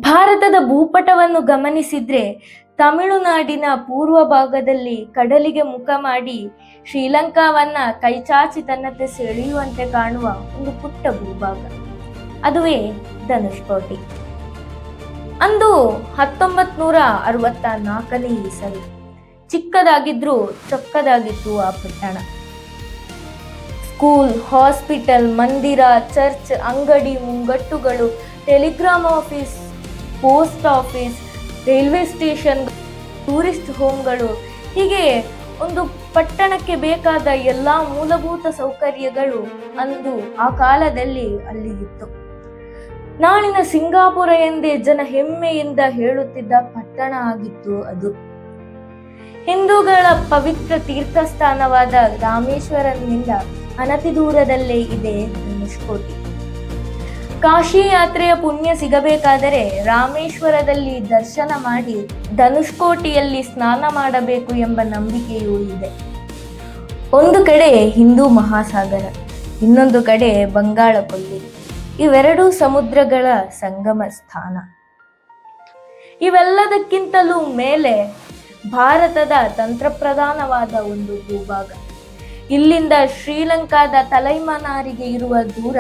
ಭಾರತದ ಭೂಪಟವನ್ನು ಗಮನಿಸಿದ್ರೆ ತಮಿಳುನಾಡಿನ ಪೂರ್ವ ಭಾಗದಲ್ಲಿ ಕಡಲಿಗೆ ಮುಖ ಮಾಡಿ ಶ್ರೀಲಂಕಾವನ್ನ ಕೈಚಾಚಿ ತನ್ನತ್ತೆ ಸೆಳೆಯುವಂತೆ ಕಾಣುವ ಒಂದು ಪುಟ್ಟ ಭೂಭಾಗ, ಅದುವೇ ಧನುಷ್ಕೋಟಿ. ಅಂದು 1964ನೇ ಇಸವಿ. ಚಿಕ್ಕದಾಗಿದ್ರೂ ಚೊಕ್ಕದಾಗಿತ್ತು ಆ ಪಟ್ಟಣ. ಸ್ಕೂಲ್, ಹಾಸ್ಪಿಟಲ್, ಮಂದಿರ, ಚರ್ಚ್, ಅಂಗಡಿ ಮುಂಗಟ್ಟುಗಳು, telegram office, post office, railway station, tourist ಹೋಮ್ಗಳು, ಹೀಗೆ ಒಂದು ಪಟ್ಟಣಕ್ಕೆ ಬೇಕಾದ ಎಲ್ಲ ಮೂಲಭೂತ ಸೌಕರ್ಯಗಳು ಅಂದು ಆ ಕಾಲದಲ್ಲಿ ಅಲ್ಲಿ ಇತ್ತು. ನಾಳಿನ ಸಿಂಗಾಪುರ ಎಂದೇ ಜನ ಹೆಮ್ಮೆಯಿಂದ ಹೇಳುತ್ತಿದ್ದ ಪಟ್ಟಣ ಆಗಿತ್ತು ಅದು. ಹಿಂದೂಗಳ ಪವಿತ್ರ ತೀರ್ಥಸ್ಥಾನವಾದ ರಾಮೇಶ್ವರನಿಂದ ಅನತಿ ದೂರದಲ್ಲೇ ಇದೆ ಧನುಷ್ಕೋಟಿ. ಕಾಶಿ ಯಾತ್ರೆಯ ಪುಣ್ಯ ಸಿಗಬೇಕಾದರೆ ರಾಮೇಶ್ವರದಲ್ಲಿ ದರ್ಶನ ಮಾಡಿ ಧನುಷ್ಕೋಟಿಯಲ್ಲಿ ಸ್ನಾನ ಮಾಡಬೇಕು ಎಂಬ ನಂಬಿಕೆಯೂ ಇದೆ. ಒಂದು ಕಡೆ ಹಿಂದೂ ಮಹಾಸಾಗರ, ಇನ್ನೊಂದು ಕಡೆ ಬಂಗಾಳ ಕೊಲ್ಲಿ, ಇವೆರಡೂ ಸಮುದ್ರಗಳ ಸಂಗಮ ಸ್ಥಾನ. ಇವೆಲ್ಲದಕ್ಕಿಂತಲೂ ಮೇಲೆ ಭಾರತದ ತಂತ್ರಪ್ರಧಾನವಾದ ಒಂದು ಭೂಭಾಗ. ಇಲ್ಲಿಂದ ಶ್ರೀಲಂಕಾದ ತಲೈಮನಾರಿಗೆ ಇರುವ ದೂರ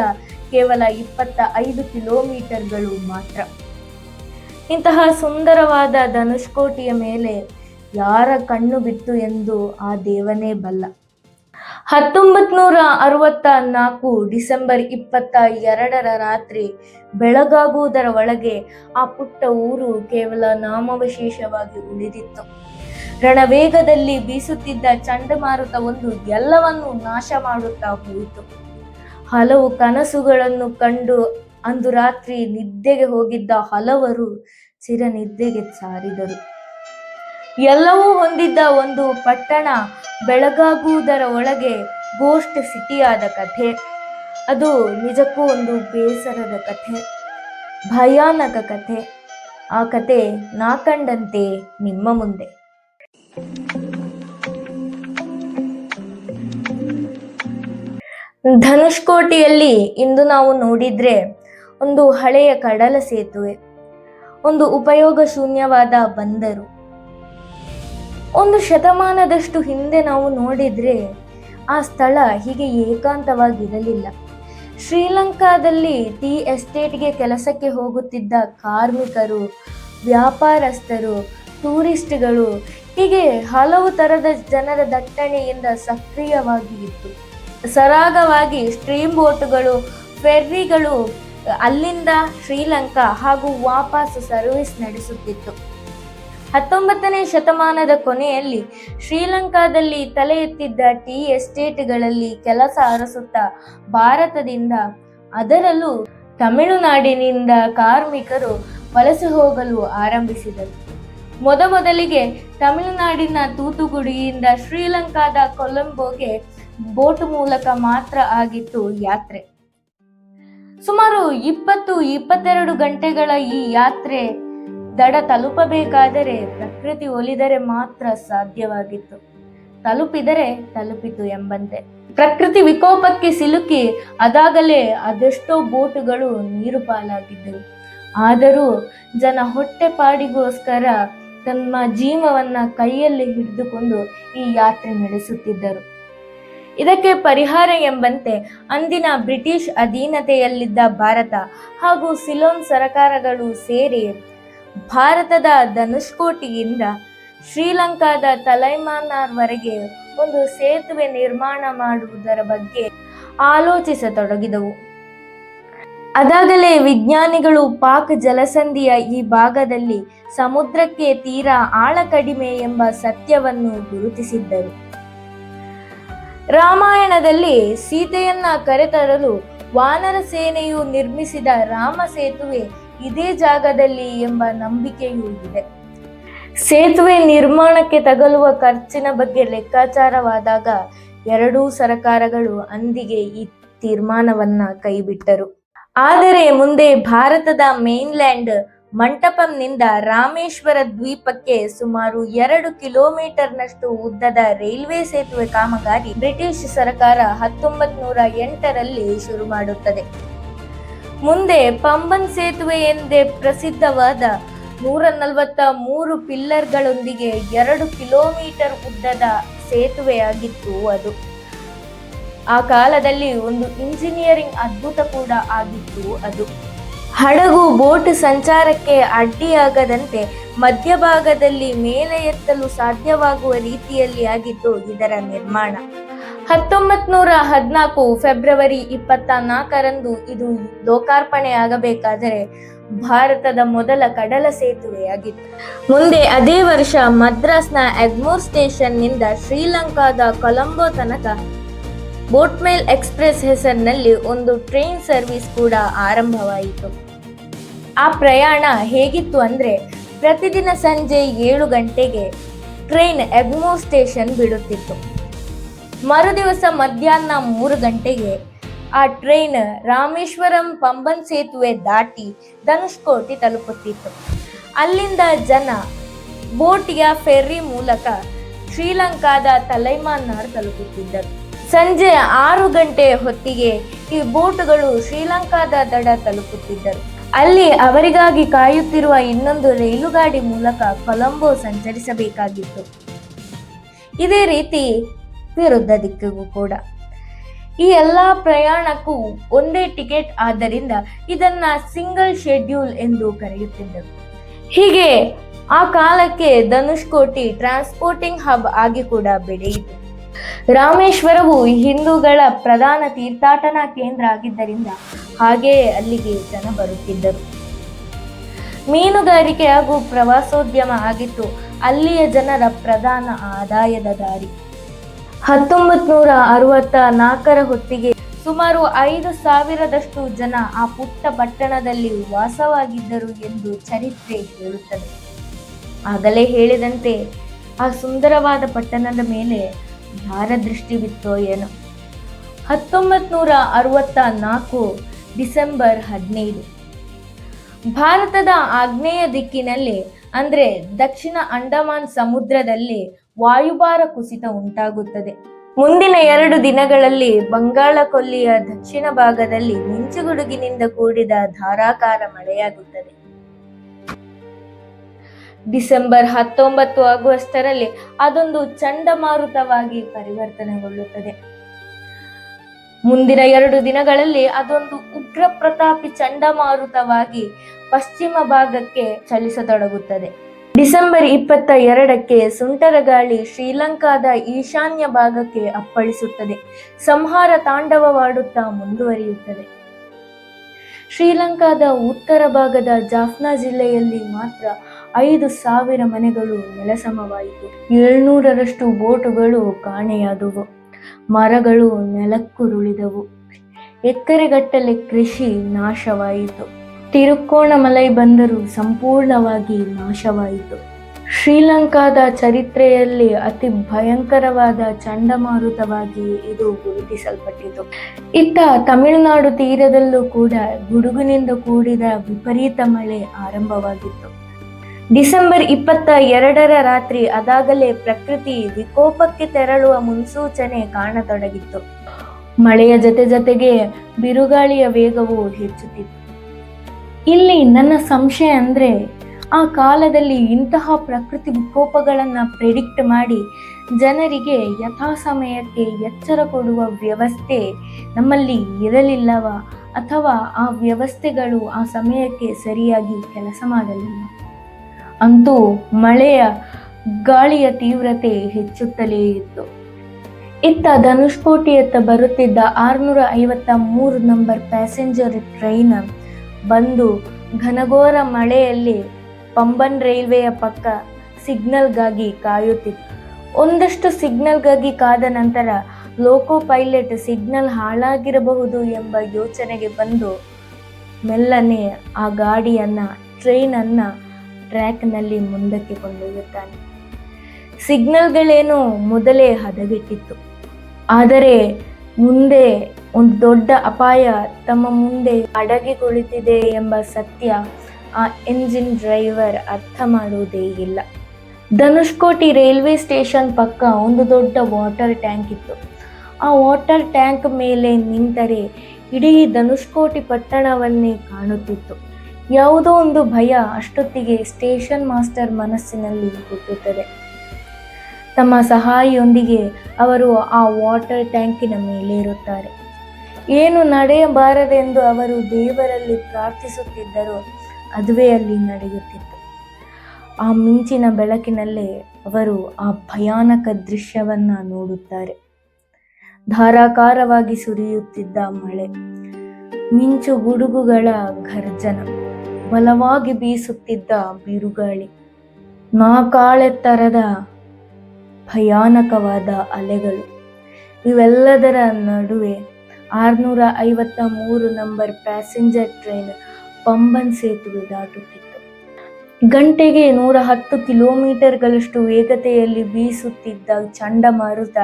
ಕೇವಲ 25 ಕಿಲೋಮೀಟರ್ಗಳು ಮಾತ್ರ. ಇಂತಹ ಸುಂದರವಾದ ಧನುಷ್ಕೋಟಿಯ ಮೇಲೆ ಯಾರ ಕಣ್ಣು ಬಿತ್ತು ಎಂದು ಆ ದೇವನೇ ಬಲ್ಲ. 1964 ಡಿಸೆಂಬರ್ 22ರ ರಾತ್ರಿ ಬೆಳಗಾಗುವುದರ ಒಳಗೆ ಆ ಪುಟ್ಟ ಊರು ಕೇವಲ ನಾಮವಿಶೇಷವಾಗಿ ಉಳಿದಿತ್ತು. ರಣವೇಗದಲ್ಲಿ ಬೀಸುತ್ತಿದ್ದ ಚಂಡಮಾರುತ ಒಂದು ಎಲ್ಲವನ್ನೂ ನಾಶ ಮಾಡುತ್ತಾ ಹೋಯಿತು. ಹಲವು ಕನಸುಗಳನ್ನು ಕಂಡು ಅಂದು ರಾತ್ರಿ ನಿದ್ದೆಗೆ ಹೋಗಿದ್ದ ಹಲವರು ಚಿರನಿದ್ದೆಗೆ ಸಾರಿದರು. ಎಲ್ಲವೂ ಹೊಂದಿದ್ದ ಒಂದು ಪಟ್ಟಣ ಬೆಳಗಾಗುವುದರ ಒಳಗೆ ಗೋಸ್ಟ್ ಸಿಟಿಯಾದ ಕಥೆ, ಅದು ನಿಜಕ್ಕೂ ಒಂದು ಬೇಸರದ ಕಥೆ, ಭಯಾನಕ ಕಥೆ. ಆ ಕಥೆ ನಾ ಕಂಡಂತೆ ನಿಮ್ಮ ಮುಂದೆ. ಧನುಷ್ಕೋಟಿಯಲ್ಲಿ ಇಂದು ನಾವು ನೋಡಿದ್ರೆ ಒಂದು ಹಳೆಯ ಕಡಲ ಸೇತುವೆ, ಒಂದು ಉಪಯೋಗ ಶೂನ್ಯವಾದ ಬಂದರು. ಒಂದು ಶತಮಾನದಷ್ಟು ಹಿಂದೆ ನಾವು ನೋಡಿದ್ರೆ ಆ ಸ್ಥಳ ಹೀಗೆ ಏಕಾಂತವಾಗಿರಲಿಲ್ಲ. ಶ್ರೀಲಂಕಾದಲ್ಲಿ ಟೀ ಎಸ್ಟೇಟ್ಗೆ ಕೆಲಸಕ್ಕೆ ಹೋಗುತ್ತಿದ್ದ ಕಾರ್ಮಿಕರು, ವ್ಯಾಪಾರಸ್ಥರು, ಟೂರಿಸ್ಟ್ಗಳು, ಹೀಗೆ ಹಲವು ತರದ ಜನರ ದಟ್ಟಣೆಯಿಂದ ಸಕ್ರಿಯವಾಗಿ ಇತ್ತು. ಸರಾಗವಾಗಿ ಸ್ಟ್ರೀಮ್ ಬೋಟ್ಗಳು, ಫೆರ್ರಿಗಳು ಅಲ್ಲಿಂದ ಶ್ರೀಲಂಕಾ ಹಾಗೂ ವಾಪಸ್ ಸರ್ವಿಸ್ ನಡೆಸುತ್ತಿತ್ತು. 19ನೇ ಶತಮಾನದ ಕೊನೆಯಲ್ಲಿ ಶ್ರೀಲಂಕಾದಲ್ಲಿ ತಲೆ ಎತ್ತಿದ್ದ ಟೀ ಎಸ್ಟೇಟ್ಗಳಲ್ಲಿ ಕೆಲಸ ಅರಸುತ್ತಾ ಭಾರತದಿಂದ, ಅದರಲ್ಲೂ ತಮಿಳುನಾಡಿನಿಂದ ಕಾರ್ಮಿಕರು ವಲಸೆ ಹೋಗಲು ಆರಂಭಿಸಿದರು. ಮೊದಲಿಗೆ ತಮಿಳುನಾಡಿನ ತೂತುಗುಡಿಯಿಂದ ಶ್ರೀಲಂಕಾದ ಕೊಲಂಬೋಗೆ ಬೋಟ್ ಮೂಲಕ ಮಾತ್ರ ಆಗಿತ್ತು ಯಾತ್ರೆ. ಸುಮಾರು 20-22 ಗಂಟೆಗಳ ಈ ಯಾತ್ರೆ ದಡ ತಲುಪಬೇಕಾದರೆ ಪ್ರಕೃತಿ ಒಲಿದರೆ ಮಾತ್ರ ಸಾಧ್ಯವಾಗಿತ್ತು. ತಲುಪಿದರೆ ತಲುಪಿತು ಎಂಬಂತೆ. ಪ್ರಕೃತಿ ವಿಕೋಪಕ್ಕೆ ಸಿಲುಕಿ ಅದಾಗಲೇ ಅದೆಷ್ಟೋ ಬೋಟುಗಳು ನೀರು ಪಾಲಾಗಿದ್ದವು. ಆದರೂ ಜನ ಹೊಟ್ಟೆಪಾಡಿಗೋಸ್ಕರ ತಮ್ಮ ಜೀವವನ್ನ ಕೈಯಲ್ಲಿ ಹಿಡಿದುಕೊಂಡು ಈ ಯಾತ್ರೆ ನಡೆಸುತ್ತಿದ್ದರು. ಇದಕ್ಕೆ ಪರಿಹಾರ ಎಂಬಂತೆ ಅಂದಿನ ಬ್ರಿಟಿಷ್ ಅಧೀನತೆಯಲ್ಲಿದ್ದ ಭಾರತ ಹಾಗೂ ಸಿಲೋನ್ ಸರಕಾರಗಳು ಸೇರಿ ಭಾರತದ ಧನುಷ್ಕೋಟಿಯಿಂದ ಶ್ರೀಲಂಕಾದ ತಲೈಮನಾರ್ವರೆಗೆ ಒಂದು ಸೇತುವೆ ನಿರ್ಮಾಣ ಮಾಡುವುದರ ಬಗ್ಗೆ ಆಲೋಚಿಸತೊಡಗಿದವು. ಅದಾಗಲೇ ವಿಜ್ಞಾನಿಗಳು ಪಾಕ್ ಜಲಸಂಧಿಯ ಈ ಭಾಗದಲ್ಲಿ ಸಮುದ್ರಕ್ಕೆ ತೀರಾ ಆಳ ಕಡಿಮೆ ಎಂಬ ಸತ್ಯವನ್ನು ಗುರುತಿಸಿದ್ದರು. ರಾಮಾಯಣದಲ್ಲಿ ಸೀತೆಯನ್ನ ಕರೆತರಲು ವಾನರ ಸೇನೆಯು ನಿರ್ಮಿಸಿದ ರಾಮ ಸೇತುವೆ ಇದೇ ಜಾಗದಲ್ಲಿ ಎಂಬ ನಂಬಿಕೆಯೂ ಇದೆ. ಸೇತುವೆ ನಿರ್ಮಾಣಕ್ಕೆ ತಗಲುವ ಖರ್ಚಿನ ಬಗ್ಗೆ ಲೆಕ್ಕಾಚಾರವಾದಾಗ ಎರಡೂ ಸರಕಾರಗಳು ಅಂದಿಗೆ ಈ ತೀರ್ಮಾನವನ್ನ ಕೈಬಿಟ್ಟರು. ಆದರೆ ಮುಂದೆ ಭಾರತದ ಮೇನ್ಲ್ಯಾಂಡ್ ಮಂಟಪಂನಿಂದ ರಾಮೇಶ್ವರ ದ್ವೀಪಕ್ಕೆ ಸುಮಾರು 2 ಕಿಲೋಮೀಟರ್ನಷ್ಟು ಉದ್ದದ ರೈಲ್ವೆ ಸೇತುವೆ ಕಾಮಗಾರಿ ಬ್ರಿಟಿಷ್ ಸರ್ಕಾರ 1908ರಲ್ಲಿ ಶುರು ಮಾಡುತ್ತದೆ. ಮುಂದೆ ಪಂಬನ್ ಸೇತುವೆ ಎಂದೇ ಪ್ರಸಿದ್ಧವಾದ 143 ಪಿಲ್ಲರ್ಗಳೊಂದಿಗೆ 2 ಕಿಲೋಮೀಟರ್ ಉದ್ದದ ಸೇತುವೆಯಾಗಿತ್ತು ಅದು. ಆ ಕಾಲದಲ್ಲಿ ಒಂದು ಇಂಜಿನಿಯರಿಂಗ್ ಅದ್ಭುತ ಕೂಡ ಆಗಿತ್ತು ಅದು. ಹಡಗು ಬೋಟ್ ಸಂಚಾರಕ್ಕೆ ಅಡ್ಡಿಯಾಗದಂತೆ ಮಧ್ಯಭಾಗದಲ್ಲಿ ಮೇಲೆ ಎತ್ತಲು ಸಾಧ್ಯವಾಗುವ ರೀತಿಯಲ್ಲಿ ಆಗಿದ್ದು ಇದರ ನಿರ್ಮಾಣ. 1914 ಫೆಬ್ರವರಿ 24ರಂದು ಇದು ಲೋಕಾರ್ಪಣೆಯಾಗಬೇಕಾದರೆ ಭಾರತದ ಮೊದಲ ಕಡಲ ಸೇತುವೆಯಾಗಿತ್ತು. ಮುಂದೆ ಅದೇ ವರ್ಷ ಮದ್ರಾಸ್ನ ಎಗ್ಮೋರ್ ಸ್ಟೇಷನ್ ನಿಂದ ಶ್ರೀಲಂಕಾದ ಕೊಲಂಬೋ ತನಕ ಬೋಟ್ಮೇಲ್ ಎಕ್ಸ್ಪ್ರೆಸ್ ಹೆಸರಿನಲ್ಲಿ ಒಂದು ಟ್ರೈನ್ ಸರ್ವಿಸ್ ಕೂಡ ಆರಂಭವಾಯಿತು. ಆ ಪ್ರಯಾಣ ಹೇಗಿತ್ತು ಅಂದ್ರೆ, ಪ್ರತಿದಿನ ಸಂಜೆ 7 ಗಂಟೆಗೆ ಟ್ರೈನ್ ಎಗ್ಮೋರ್ ಸ್ಟೇಷನ್ ಬಿಡುತ್ತಿತ್ತು. ಮರುದಿವಸ ಮಧ್ಯಾಹ್ನ 3 ಗಂಟೆಗೆ ಆ ಟ್ರೈನ್ ರಾಮೇಶ್ವರಂ ಪಂಬನ್ ಸೇತುವೆ ದಾಟಿ ಧನುಷ್ಕೋಟಿ ತಲುಪುತ್ತಿತ್ತು. ಅಲ್ಲಿಂದ ಜನ ಬೋಟ್ ಯಾ ಫೆರ್ರಿ ಮೂಲಕ ಶ್ರೀಲಂಕಾದ ತಲೈಮಾನ್ನಾರ್ ತಲುಪುತ್ತಿದ್ದರು. ಸಂಜೆ 6 ಗಂಟೆ ಹೊತ್ತಿಗೆ ಈ ಬೋಟುಗಳು ಶ್ರೀಲಂಕಾದ ದಡ ತಲುಪುತ್ತಿದ್ದರು. ಅಲ್ಲಿ ಅವರಿಗಾಗಿ ಕಾಯುತ್ತಿರುವ ಇನ್ನೊಂದು ರೈಲುಗಾಡಿ ಮೂಲಕ ಕೊಲಂಬೋ ಸಂಚರಿಸಬೇಕಾಗಿತ್ತು. ಇದೇ ರೀತಿ ವಿರುದ್ಧ ದಿಕ್ಕಿಗೂ ಕೂಡ. ಈ ಎಲ್ಲಾ ಪ್ರಯಾಣಕ್ಕೂ ಒಂದೇ ಟಿಕೆಟ್ ಆದ್ದರಿಂದ ಇದನ್ನ ಸಿಂಗಲ್ ಶೆಡ್ಯೂಲ್ ಎಂದು ಕರೆಯುತ್ತಿದ್ದರು. ಹೀಗೆ ಆ ಕಾಲಕ್ಕೆ ಧನುಷ್ಕೋಟಿ ಟ್ರಾನ್ಸ್ಪೋರ್ಟಿಂಗ್ ಹಬ್ ಆಗಿ ಕೂಡ ಬೆಳೆಯಿತು. ರಾಮೇಶ್ವರವು ಹಿಂದೂಗಳ ಪ್ರಧಾನ ತೀರ್ಥಾಟನಾ ಕೇಂದ್ರ ಆಗಿದ್ದರಿಂದ ಹಾಗೆಯೇ ಅಲ್ಲಿಗೆ ಜನ ಬರುತ್ತಿದ್ದರು. ಮೀನುಗಾರಿಕೆ ಹಾಗೂ ಪ್ರವಾಸೋದ್ಯಮ ಆಗಿತ್ತು ಅಲ್ಲಿಯ ಜನರ ಪ್ರಧಾನ ಆದಾಯದ ದಾರಿ. 1964ರ ಹೊತ್ತಿಗೆ ಸುಮಾರು 5,000ರಷ್ಟು ಜನ ಆ ಪುಟ್ಟ ಪಟ್ಟಣದಲ್ಲಿ ವಾಸವಾಗಿದ್ದರು ಎಂದು ಚರಿತ್ರೆ ಹೇಳುತ್ತದೆ. ಆಗಲೇ ಹೇಳಿದಂತೆ ಆ ಸುಂದರವಾದ ಪಟ್ಟಣದ ಮೇಲೆ ಯಾರ ದೃಷ್ಟಿ ಬಿತ್ತೋ ಏನೋ. 1964 ಡಿಸೆಂಬರ್ 15 ಭಾರತದ ಆಗ್ನೇಯ ದಿಕ್ಕಿನಲ್ಲಿ ಅಂದ್ರೆ ದಕ್ಷಿಣ ಅಂಡಮಾನ್ ಸಮುದ್ರದಲ್ಲಿ ವಾಯುಭಾರ ಕುಸಿತ ಉಂಟಾಗುತ್ತದೆ. ಮುಂದಿನ 2 ದಿನಗಳಲ್ಲಿ ಬಂಗಾಳ ಕೊಲ್ಲಿಯ ದಕ್ಷಿಣ ಭಾಗದಲ್ಲಿ ಮಿಂಚುಗುಡುಗಿನಿಂದ ಕೂಡಿದ ಧಾರಾಕಾರ ಮಳೆಯಾಗುತ್ತದೆ. ಡಿಸೆಂಬರ್ 19 ಆಗುವಷ್ಟರಲ್ಲಿ ಅದೊಂದು ಚಂಡಮಾರುತವಾಗಿ ಪರಿವರ್ತನೆಗೊಳ್ಳುತ್ತದೆ. ಮುಂದಿನ 2 ದಿನಗಳಲ್ಲಿ ಅದೊಂದು ಉಗ್ರ ಪ್ರತಾಪಿ ಚಂಡಮಾರುತವಾಗಿ ಪಶ್ಚಿಮ ಭಾಗಕ್ಕೆ ಚಲಿಸತೊಡಗುತ್ತದೆ. ಡಿಸೆಂಬರ್ 22ಕ್ಕೆ ಸುಂಟರ ಗಾಳಿ ಶ್ರೀಲಂಕಾದ ಈಶಾನ್ಯ ಭಾಗಕ್ಕೆ ಅಪ್ಪಳಿಸುತ್ತದೆ. ಸಂಹಾರ ತಾಂಡವವಾಡುತ್ತಾ ಮುಂದುವರಿಯುತ್ತದೆ. ಶ್ರೀಲಂಕಾದ ಉತ್ತರ ಭಾಗದ ಜಾಫ್ನಾ ಜಿಲ್ಲೆಯಲ್ಲಿ ಮಾತ್ರ 5,000 ಮನೆಗಳು ನೆಲಸಮವಾಯಿತು. 700ರಷ್ಟು ಬೋಟುಗಳು ಕಾಣೆಯಾದುವು. ಮರಗಳು ನೆಲಕ್ಕುರುಳಿದವು. ಎಕರೆಗಟ್ಟಲೆ ಕೃಷಿ ನಾಶವಾಯಿತು. ತಿರುಕೋಣಮಲೈ ಬಂದರು ಸಂಪೂರ್ಣವಾಗಿ ನಾಶವಾಯಿತು. ಶ್ರೀಲಂಕಾದ ಚರಿತ್ರೆಯಲ್ಲಿ ಅತಿ ಭಯಂಕರವಾದ ಚಂಡಮಾರುತವಾಗಿ ಇದು ಗುರುತಿಸಲ್ಪಟ್ಟಿತು. ಇತ್ತ ತಮಿಳುನಾಡು ತೀರದಲ್ಲೂ ಕೂಡ ಗುಡುಗಿನಿಂದ ಕೂಡಿದ ವಿಪರೀತ ಮಳೆ ಆರಂಭವಾಗಿತ್ತು. ಡಿಸೆಂಬರ್ 22ರ ರಾತ್ರಿ ಅದಾಗಲೇ ಪ್ರಕೃತಿ ವಿಕೋಪಕ್ಕೆ ತೆರಳುವ ಮುನ್ಸೂಚನೆ ಕಾಣತೊಡಗಿತ್ತು. ಮಳೆಯ ಜೊತೆಗೆ ಬಿರುಗಾಳಿಯ ವೇಗವು ಹೆಚ್ಚುತ್ತಿತ್ತು. ಇಲ್ಲಿ ನನ್ನ ಸಂಶಯ ಅಂದ್ರೆ, ಆ ಕಾಲದಲ್ಲಿ ಇಂತಹ ಪ್ರಕೃತಿ ವಿಕೋಪಗಳನ್ನು ಪ್ರೆಡಿಕ್ಟ್ ಮಾಡಿ ಜನರಿಗೆ ಯಥಾ ಸಮಯಕ್ಕೆ ಎಚ್ಚರ ಕೊಡುವ ವ್ಯವಸ್ಥೆ ನಮ್ಮಲ್ಲಿ ಇರಲಿಲ್ಲವ, ಅಥವಾ ಆ ವ್ಯವಸ್ಥೆಗಳು ಆ ಸಮಯಕ್ಕೆ ಸರಿಯಾಗಿ ಕೆಲಸ ಮಾಡಲಿಲ್ಲ. ಅಂತೂ ಮಳೆಯ ಗಾಳಿಯ ತೀವ್ರತೆ ಹೆಚ್ಚುತ್ತಲೇ ಇತ್ತು. ಇತ್ತ ಧನುಷ್ಕೋಟಿಯತ್ತ ಬರುತ್ತಿದ್ದ 653 ನಂಬರ್ ಪ್ಯಾಸೆಂಜರ್ ಟ್ರೈನ್ ಬಂದು ಘನಘೋರ ಮಳೆಯಲ್ಲಿ ಪಂಬನ್ ರೈಲ್ವೆಯ ಪಕ್ಕ ಸಿಗ್ನಲ್ಗಾಗಿ ಕಾಯುತ್ತಿತ್ತು. ಒಂದಷ್ಟು ಸಿಗ್ನಲ್ಗಾಗಿ ಕಾದ ನಂತರ ಲೋಕೋ ಪೈಲಟ್ ಸಿಗ್ನಲ್ ಹಾಳಾಗಿರಬಹುದು ಎಂಬ ಯೋಚನೆಗೆ ಬಂದು ಮೆಲ್ಲನೆ ಆ ಟ್ರೈನನ್ನ ಟ್ರ್ಯಾಕ್ನಲ್ಲಿ ಮುಂದಕ್ಕೆ ಕೊಂಡೊಯ್ಯುತ್ತಾನೆ. ಸಿಗ್ನಲ್ಗಳೇನೋ ಮೊದಲೇ ಹದಗೆಟ್ಟಿತ್ತು. ಆದರೆ ಮುಂದೆ ಒಂದು ದೊಡ್ಡ ಅಪಾಯ ತಮ್ಮ ಮುಂದೆ ಅಡಗಿ ಕುಳಿತಿದೆ ಎಂಬ ಸತ್ಯ ಆ ಎಂಜಿನ್ ಡ್ರೈವರ್ ಅರ್ಥ ಮಾಡುವುದೇ ಇಲ್ಲ. ಧನುಷ್ಕೋಟಿ ರೈಲ್ವೆ ಸ್ಟೇಷನ್ ಪಕ್ಕ ಒಂದು ದೊಡ್ಡ ವಾಟರ್ ಟ್ಯಾಂಕ್ ಇತ್ತು. ಆ ವಾಟರ್ ಟ್ಯಾಂಕ್ ಮೇಲೆ ನಿಂತರೆ ಇಡೀ ಧನುಷ್ಕೋಟಿ ಪಟ್ಟಣವನ್ನೇ ಕಾಣುತ್ತಿತ್ತು. ಯಾವುದೋ ಒಂದು ಭಯ ಅಷ್ಟೊತ್ತಿಗೆ ಸ್ಟೇಷನ್ ಮಾಸ್ಟರ್ ಮನಸ್ಸಿನಲ್ಲಿ ಹುಟ್ಟುತ್ತದೆ. ತಮ್ಮ ಸಹಾಯಿಯೊಂದಿಗೆ ಅವರು ಆ ವಾಟರ್ ಟ್ಯಾಂಕಿನ ಮೇಲೆ ಇರುತ್ತಾರೆ. ಏನು ನಡೆಯಬಾರದೆಂದು ಅವರು ದೇವರಲ್ಲಿ ಪ್ರಾರ್ಥಿಸುತ್ತಿದ್ದರೋ ಅದುವೇ ಅಲ್ಲಿ ನಡೆಯುತ್ತಿತ್ತು. ಆ ಮಿಂಚಿನ ಬೆಳಕಿನಲ್ಲೇ ಅವರು ಆ ಭಯಾನಕ ದೃಶ್ಯವನ್ನ ನೋಡುತ್ತಾರೆ. ಧಾರಾಕಾರವಾಗಿ ಸುರಿಯುತ್ತಿದ್ದ ಮಳೆ, ಮಿಂಚು ಗುಡುಗುಗಳ ಘರ್ಜನ, ಬಲವಾಗಿ ಬೀಸುತ್ತಿದ್ದ ಬಿರುಗಾಳಿ, ನಾಕಾಳೆತ್ತರದ ಭಯಾನಕವಾದ ಅಲೆಗಳು, ಇವೆಲ್ಲದರ ನಡುವೆ 653 ನಂಬರ್ ಪ್ಯಾಸೆಂಜರ್ ಟ್ರೈನ್ ಪಂಬನ್ ಸೇತುವೆ ದಾಟುತ್ತಿತ್ತು. ಗಂಟೆಗೆ 110 ಕಿಲೋಮೀಟರ್ಗಳಷ್ಟು ವೇಗತೆಯಲ್ಲಿ ಬೀಸುತ್ತಿದ್ದ ಚಂಡಮಾರುತ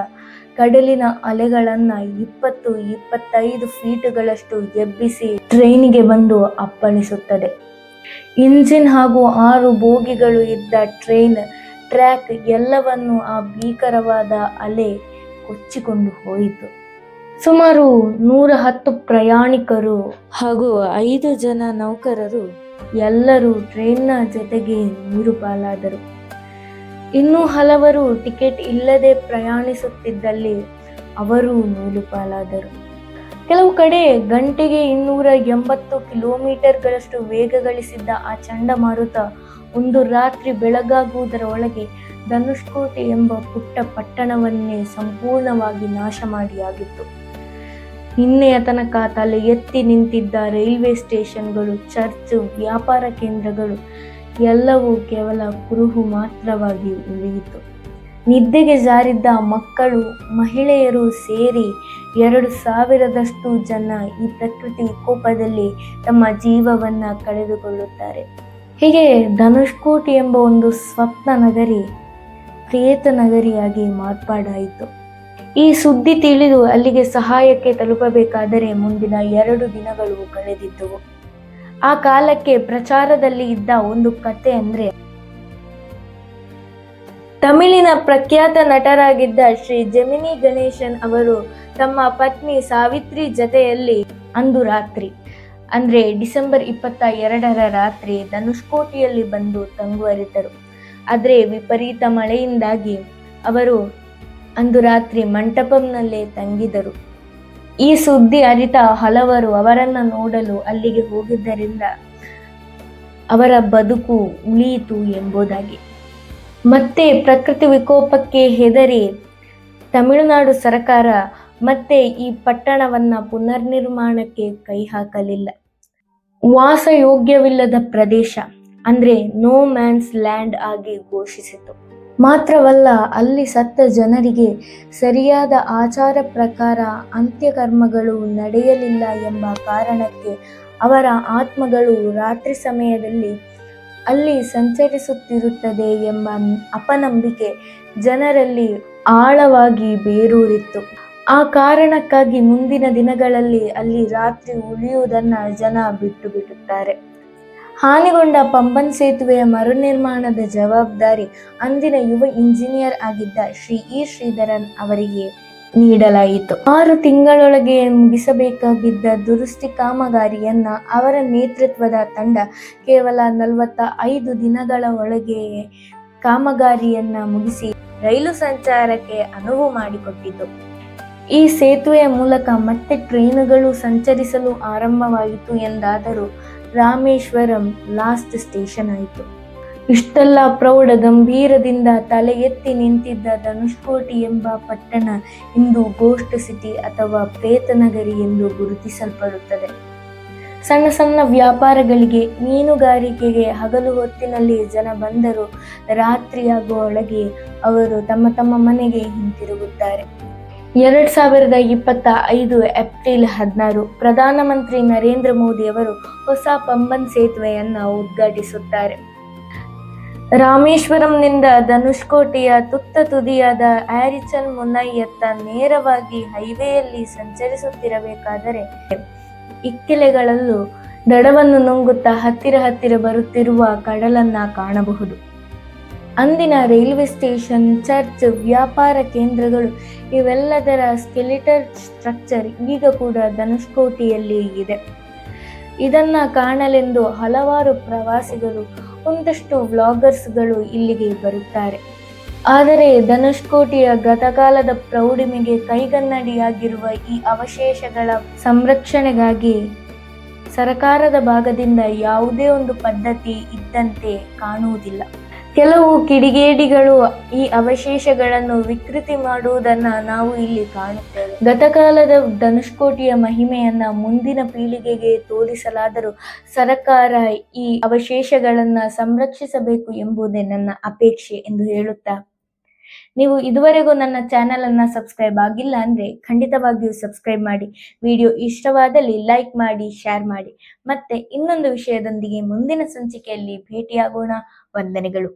ಕಡಲಿನ ಅಲೆಗಳನ್ನ 20-25 ಫೀಟ್ಗಳಷ್ಟು ಎಬ್ಬಿಸಿ ಟ್ರೈನಿಗೆ ಬಂದು ಅಪ್ಪಳಿಸುತ್ತದೆ. ಇಂಜಿನ್ ಹಾಗೂ 6 ಬೋಗಿಗಳು ಇದ್ದ ಟ್ರೈನ್ ಟ್ರ್ಯಾಕ್ ಎಲ್ಲವನ್ನು ಆ ಭೀಕರವಾದ ಅಲೆ ಕೊಚ್ಚಿಕೊಂಡು ಹೋಯಿತು. ಸುಮಾರು 110 ಪ್ರಯಾಣಿಕರು ಹಾಗೂ 5 ಜನ ನೌಕರರು ಎಲ್ಲರೂ ಟ್ರೈನ್ನ ಜೊತೆಗೆ ನೀರು ಪಾಲಾದರು. ಇನ್ನೂ ಹಲವರು ಟಿಕೆಟ್ ಇಲ್ಲದೆ ಪ್ರಯಾಣಿಸುತ್ತಿದ್ದಲ್ಲಿ ಅವರು ನೂಲು ಪಾಲಾದರು. ಕೆಲವು ಕಡೆ ಗಂಟೆಗೆ 280 ಕಿಲೋಮೀಟರ್ಗಳಷ್ಟು ವೇಗ ಗಳಿಸಿದ್ದ ಆ ಚಂಡಮಾರುತ ಒಂದು ರಾತ್ರಿ ಬೆಳಗಾಗುವುದರ ಒಳಗೆ ಧನುಷ್ಕೋಟಿ ಎಂಬ ಪುಟ್ಟ ಪಟ್ಟಣವನ್ನೇ ಸಂಪೂರ್ಣವಾಗಿ ನಾಶ ಮಾಡಿಯಾಗಿತ್ತು. ನಿನ್ನೆಯ ತನಕ ತಲೆ ಎತ್ತಿ ನಿಂತಿದ್ದ ರೈಲ್ವೆ ಸ್ಟೇಷನ್ಗಳು, ಚರ್ಚ್, ವ್ಯಾಪಾರ ಕೇಂದ್ರಗಳು ಎಲ್ಲವೂ ಕೇವಲ ಕುರುಹು ಮಾತ್ರವಾಗಿ ಉಳಿಯಿತು. ನಿದ್ದೆಗೆ ಜಾರಿದ್ದ ಮಕ್ಕಳು, ಮಹಿಳೆಯರು ಸೇರಿ 2000ದಷ್ಟು ಜನ ಈ ಪ್ರಕೃತಿ ವಿಕೋಪದಲ್ಲಿ ತಮ್ಮ ಜೀವವನ್ನ ಕಳೆದುಕೊಳ್ಳುತ್ತಾರೆ. ಹೀಗೆ ಧನುಷ್ಕೋಟಿ ಎಂಬ ಒಂದು ಸ್ವಪ್ನ ನಗರಿ ಪ್ರೇತ ನಗರಿಯಾಗಿ ಮಾರ್ಪಾಡಾಯಿತು. ಈ ಸುದ್ದಿ ತಿಳಿದು ಅಲ್ಲಿಗೆ ಸಹಾಯಕ್ಕೆ ತಲುಪಬೇಕಾದರೆ ಮುಂದಿನ 2 ದಿನಗಳು ಕಳೆದಿದ್ದವು. ಆ ಕಾಲಕ್ಕೆ ಪ್ರಚಾರದಲ್ಲಿ ಇದ್ದ ಒಂದು ಕತೆ ಅಂದ್ರೆ, ತಮಿಳಿನ ಪ್ರಖ್ಯಾತ ನಟರಾಗಿದ್ದ ಶ್ರೀ ಜೆಮಿನಿ ಗಣೇಶನ್ ಅವರು ತಮ್ಮ ಪತ್ನಿ ಸಾವಿತ್ರಿ ಜತೆಯಲ್ಲಿ ಅಂದು ರಾತ್ರಿ ಅಂದ್ರೆ ಡಿಸೆಂಬರ್ 22ರ ರಾತ್ರಿ ಧನುಷ್ಕೋಟಿಯಲ್ಲಿ ಬಂದು ತಂಗುವರಿತರು. ಆದರೆ ವಿಪರೀತ ಮಳೆಯಿಂದಾಗಿ ಅವರು ಅಂದು ರಾತ್ರಿ ಮಂಟಪಂನಲ್ಲೇ ತಂಗಿದರು. ಈ ಸುದ್ದಿ ಅರಿತ ಹಲವರು ಅವರನ್ನ ನೋಡಲು ಅಲ್ಲಿಗೆ ಹೋಗಿದ್ದರಿಂದ ಅವರ ಬದುಕು ಉಳಿಯಿತು ಎಂಬುದಾಗಿ. ಮತ್ತೆ ಪ್ರಕೃತಿ ವಿಕೋಪಕ್ಕೆ ಹೆದರಿ ತಮಿಳುನಾಡು ಸರ್ಕಾರ ಮತ್ತೆ ಈ ಪಟ್ಟಣವನ್ನ ಪುನರ್ನಿರ್ಮಾಣಕ್ಕೆ ಕೈ ಹಾಕಲಿಲ್ಲ. ವಾಸಯೋಗ್ಯವಿಲ್ಲದ ಪ್ರದೇಶ ಅಂದ್ರೆ ನೋ ಮ್ಯಾನ್ಸ್ ಲ್ಯಾಂಡ್ ಆಗಿ ಘೋಷಿಸಿತು. ಮಾತ್ರವಲ್ಲ, ಅಲ್ಲಿ ಸತ್ತ ಜನರಿಗೆ ಸರಿಯಾದ ಆಚಾರ ಪ್ರಕಾರ ಅಂತ್ಯಕರ್ಮಗಳು ನಡೆಯಲಿಲ್ಲ ಎಂಬ ಕಾರಣಕ್ಕೆ ಅವರ ಆತ್ಮಗಳು ರಾತ್ರಿ ಸಮಯದಲ್ಲಿ ಅಲ್ಲಿ ಸಂಚರಿಸುತ್ತಿರುತ್ತದೆ ಎಂಬ ಅಪನಂಬಿಕೆ ಜನರಲ್ಲಿ ಆಳವಾಗಿ ಬೇರೂರಿತ್ತು. ಆ ಕಾರಣಕ್ಕಾಗಿ ಮುಂದಿನ ದಿನಗಳಲ್ಲಿ ಅಲ್ಲಿ ರಾತ್ರಿ ಉಳಿಯುವುದನ್ನ ಜನ ಬಿಟ್ಟು ಬಿಡುತ್ತಾರೆ. ಹಾನಿಗೊಂಡ ಪಂಬನ್ ಸೇತುವೆಯ ಮರುನಿರ್ಮಾಣದ ಜವಾಬ್ದಾರಿ ಅಂದಿನ ಯುವ ಇಂಜಿನಿಯರ್ ಆಗಿದ್ದ ಶ್ರೀ ಇ ಶ್ರೀಧರನ್ ಅವರಿಗೆ ನೀಡಲಾಯಿತು. 6 ತಿಂಗಳೊಳಗೆ ಮುಗಿಸಬೇಕಾಗಿದ್ದ ದುರಸ್ತಿ ಕಾಮಗಾರಿಯನ್ನ ಅವರ ನೇತೃತ್ವದ ತಂಡ ಕೇವಲ 45 ದಿನಗಳ ಒಳಗೆ ಕಾಮಗಾರಿಯನ್ನ ಮುಗಿಸಿ ರೈಲು ಸಂಚಾರಕ್ಕೆ ಅನುವು ಮಾಡಿಕೊಟ್ಟಿತು. ಈ ಸೇತುವೆಯ ಮೂಲಕ ಮತ್ತೆ ಟ್ರೈನುಗಳು ಸಂಚರಿಸಲು ಆರಂಭವಾಯಿತು ಎಂದಾದರೂ ರಾಮೇಶ್ವರಂ ಲಾಸ್ಟ್ ಸ್ಟೇಷನ್ ಆಯಿತು. ಇಷ್ಟೆಲ್ಲ ಪ್ರೌಢ ಗಂಭೀರದಿಂದ ತಲೆ ಎತ್ತಿ ನಿಂತಿದ್ದ ಧನುಷ್ಕೋಟಿ ಎಂಬ ಪಟ್ಟಣ ಇಂದು ಗೋಸ್ಟ್ ಸಿಟಿ ಅಥವಾ ಪ್ರೇತನಗರಿ ಎಂದು ಗುರುತಿಸಲ್ಪಡುತ್ತದೆ. ಸಣ್ಣ ಸಣ್ಣ ವ್ಯಾಪಾರಗಳಿಗೆ, ಮೀನುಗಾರಿಕೆಗೆ ಹಗಲು ಹೊತ್ತಿನಲ್ಲಿ ಜನ ಬಂದರೂ ರಾತ್ರಿಯಾಗುವ ಒಳಗೆ ಅವರು ತಮ್ಮ ತಮ್ಮ ಮನೆಗೆ ಹಿಂತಿರುಗುತ್ತಾರೆ. 2025 ಏಪ್ರಿಲ್ 16 ಪ್ರಧಾನಮಂತ್ರಿ ನರೇಂದ್ರ ಮೋದಿ ಅವರು ಹೊಸ ಪಂಬನ್ ಸೇತುವೆಯನ್ನು ಉದ್ಘಾಟಿಸುತ್ತಾರೆ. ರಾಮೇಶ್ವರಂನಿಂದ ಧನುಷ್ಕೋಟಿಯ ತುತ್ತ ತುದಿಯಾದ ಆರಿಚನ್ ಮುನ್ನೈಯತ್ತ ನೇರವಾಗಿ ಹೈವೇಯಲ್ಲಿ ಸಂಚರಿಸುತ್ತಿರಬೇಕಾದರೆ ಇಕ್ಕೆಲೆಗಳಲ್ಲೂ ದಡವನ್ನು ನುಂಗುತ್ತಾ ಹತ್ತಿರ ಬರುತ್ತಿರುವ ಕಡಲನ್ನ ಕಾಣಬಹುದು. ಅಂದಿನ ರೈಲ್ವೆ ಸ್ಟೇಷನ್, ಚರ್ಚ್, ವ್ಯಾಪಾರ ಕೇಂದ್ರಗಳು ಇವೆಲ್ಲದರ ಸ್ಕೆಲಿಟಲ್ ಸ್ಟ್ರಕ್ಚರ್ ಈಗ ಕೂಡ ಧನುಷ್ಕೋಟಿಯಲ್ಲಿ ಇದೆ. ಇದನ್ನ ಕಾಣಲೆಂದು ಹಲವಾರು ಪ್ರವಾಸಿಗರು, ಒಂದಷ್ಟು ವ್ಲಾಗರ್ಸ್ಗಳು ಇಲ್ಲಿಗೆ ಬರುತ್ತಾರೆ. ಆದರೆ ಧನುಷ್ಕೋಟಿಯ ಗತಕಾಲದ ಪ್ರೌಢಿಮೆಗೆ ಕೈಗನ್ನಡಿಯಾಗಿರುವ ಈ ಅವಶೇಷಗಳ ಸಂರಕ್ಷಣೆಗಾಗಿ ಸರಕಾರದ ಭಾಗದಿಂದ ಯಾವುದೇ ಒಂದು ಪದ್ಧತಿ ಇದ್ದಂತೆ ಕಾಣುವುದಿಲ್ಲ. ಕೆಲವು ಕಿಡಿಗೇಡಿಗಳು ಈ ಅವಶೇಷಗಳನ್ನು ವಿಕೃತಿ ಮಾಡುವುದನ್ನ ನಾವು ಇಲ್ಲಿ ಕಾಣುತ್ತೇವೆ. ಗತಕಾಲದ ಧನುಷ್ಕೋಟಿಯ ಮಹಿಮೆಯನ್ನ ಮುಂದಿನ ಪೀಳಿಗೆಗೆ ತೋರಿಸಲಾದರೂ ಸರಕಾರ ಈ ಅವಶೇಷಗಳನ್ನ ಸಂರಕ್ಷಿಸಬೇಕು ಎಂಬುದೇ ನನ್ನ ಅಪೇಕ್ಷೆ ಎಂದು ಹೇಳುತ್ತಾ, ನೀವು ಇದುವರೆಗೂ ನನ್ನ ಚಾನೆಲ್ ಅನ್ನ ಸಬ್ಸ್ಕ್ರೈಬ್ ಆಗಿಲ್ಲ ಅಂದ್ರೆ ಖಂಡಿತವಾಗಿಯೂ ಸಬ್ಸ್ಕ್ರೈಬ್ ಮಾಡಿ. ವಿಡಿಯೋ ಇಷ್ಟವಾದಲ್ಲಿ ಲೈಕ್ ಮಾಡಿ, ಶೇರ್ ಮಾಡಿ. ಮತ್ತೆ ಇನ್ನೊಂದು ವಿಷಯದೊಂದಿಗೆ ಮುಂದಿನ ಸಂಚಿಕೆಯಲ್ಲಿ ಭೇಟಿಯಾಗೋಣ. ವಂದನೆಗಳು.